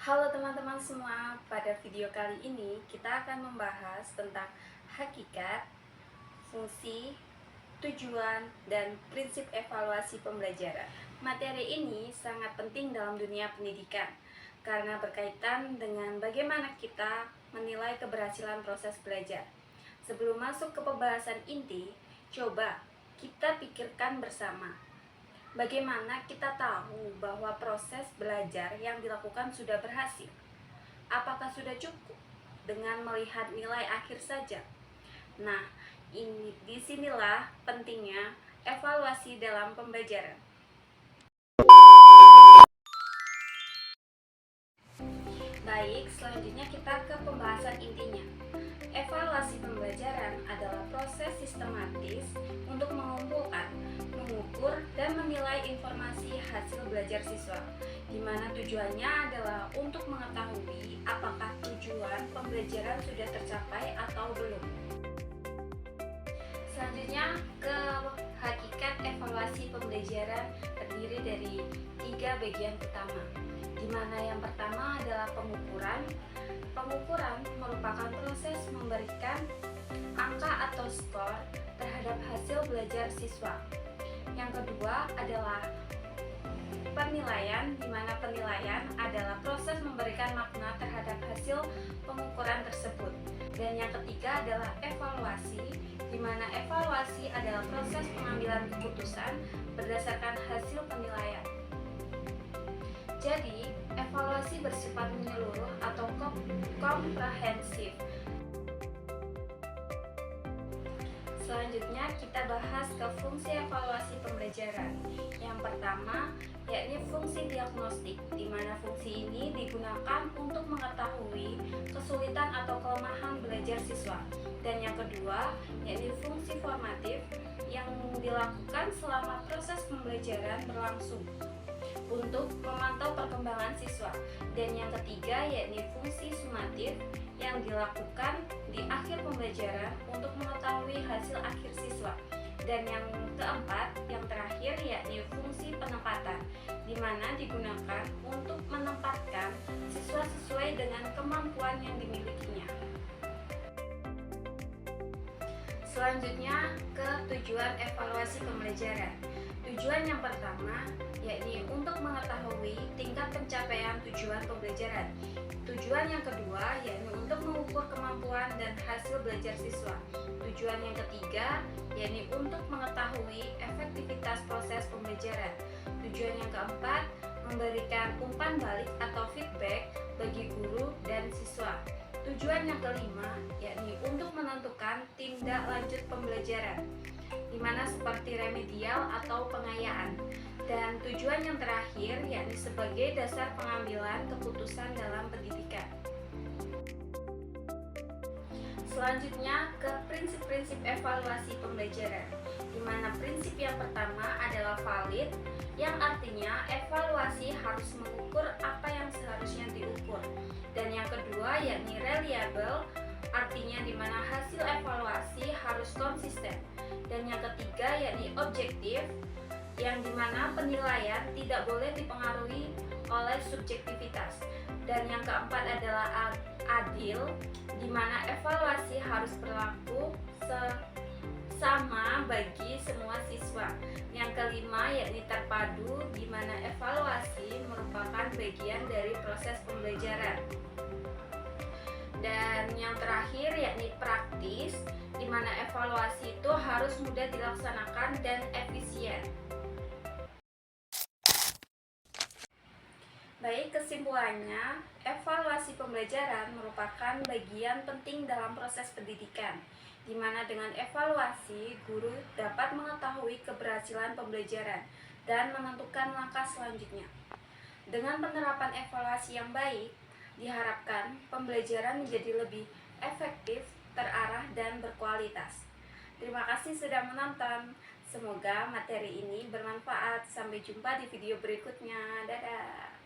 Halo teman-teman semua, pada video kali ini kita akan membahas tentang hakikat, fungsi, tujuan, dan prinsip evaluasi pembelajaran. Materi ini sangat penting dalam dunia pendidikan karena berkaitan dengan bagaimana kita menilai keberhasilan proses belajar. Sebelum masuk ke pembahasan inti, coba kita pikirkan bersama. Bagaimana kita tahu bahwa proses belajar yang dilakukan sudah berhasil? Apakah sudah cukup dengan melihat nilai akhir saja? Nah, disinilah pentingnya evaluasi dalam pembelajaran. Baik, selanjutnya kita ke pembahasan intinya. Evaluasi pembelajaran adalah proses sistematis untuk mengumpulkan, mengukur, dan menilai informasi hasil belajar siswa, di mana tujuannya adalah untuk mengetahui apakah tujuan pembelajaran sudah tercapai atau belum. Selanjutnya ke hakikat evaluasi pembelajaran terdiri dari 3 bagian utama, di mana yang pertama adalah pengukuran. Pengukuran merupakan proses memberikan angka atau skor terhadap hasil belajar siswa. Yang kedua adalah penilaian, di mana penilaian adalah proses memberikan makna terhadap hasil pengukuran tersebut. Dan yang ketiga adalah evaluasi, di mana evaluasi adalah proses pengambilan keputusan berdasarkan hasil penilaian. Jadi, evaluasi bersifat menyeluruh atau komprehensif. Selanjutnya kita bahas ke fungsi evaluasi pembelajaran. Yang pertama, yakni fungsi diagnostik, di mana fungsi ini digunakan untuk mengetahui kesulitan atau kelemahan belajar siswa. Dan yang kedua, yakni fungsi formatif yang dilakukan selama proses pembelajaran berlangsung untuk memantau perkembangan siswa. Dan yang ketiga yakni fungsi sumatif yang dilakukan di akhir pembelajaran untuk mengetahui hasil akhir siswa. Dan yang keempat, yang terakhir yakni fungsi penempatan, di mana digunakan untuk menempatkan siswa sesuai dengan kemampuan yang dimilikinya. Selanjutnya ke tujuan evaluasi pembelajaran. Tujuan yang pertama yakni untuk mengetahui tingkat pencapaian tujuan pembelajaran. Tujuan yang kedua yakni untuk mengukur kemampuan dan hasil belajar siswa. Tujuan yang ketiga yakni untuk mengetahui efektivitas proses pembelajaran. Tujuan yang keempat memberikan umpan balik atau feedback bagi guru dan siswa. Tujuan yang kelima yakni untuk menentukan tindak lanjut pembelajaran, di mana seperti remedial atau pengayaan. Dan tujuan yang terakhir yakni sebagai dasar pengambilan keputusan dalam pendidikan. Selanjutnya ke prinsip-prinsip evaluasi pembelajaran, di mana prinsip yang pertama adalah valid, yang artinya evaluasi harus mengukur apa yang seharusnya diukur. Dan yang kedua yakni reliable, artinya di mana hasil evaluasi harus konsisten. Dan yang ketiga yakni objektif, yang dimana penilaian tidak boleh dipengaruhi oleh subjektivitas. Dan yang keempat adalah adil, di mana evaluasi harus berlaku sama bagi semua siswa. Yang kelima yakni terpadu, di mana evaluasi merupakan bagian dari proses pembelajaran. Dan yang terakhir yakni praktis, di mana evaluasi itu harus mudah dilaksanakan dan efisien. Baik, kesimpulannya, evaluasi pembelajaran merupakan bagian penting dalam proses pendidikan, di mana dengan evaluasi, guru dapat mengetahui keberhasilan pembelajaran dan menentukan langkah selanjutnya. Dengan penerapan evaluasi yang baik, diharapkan pembelajaran menjadi lebih efektif, terarah, dan berkualitas. Terima kasih sudah menonton. Semoga materi ini bermanfaat. Sampai jumpa di video berikutnya. Dadah.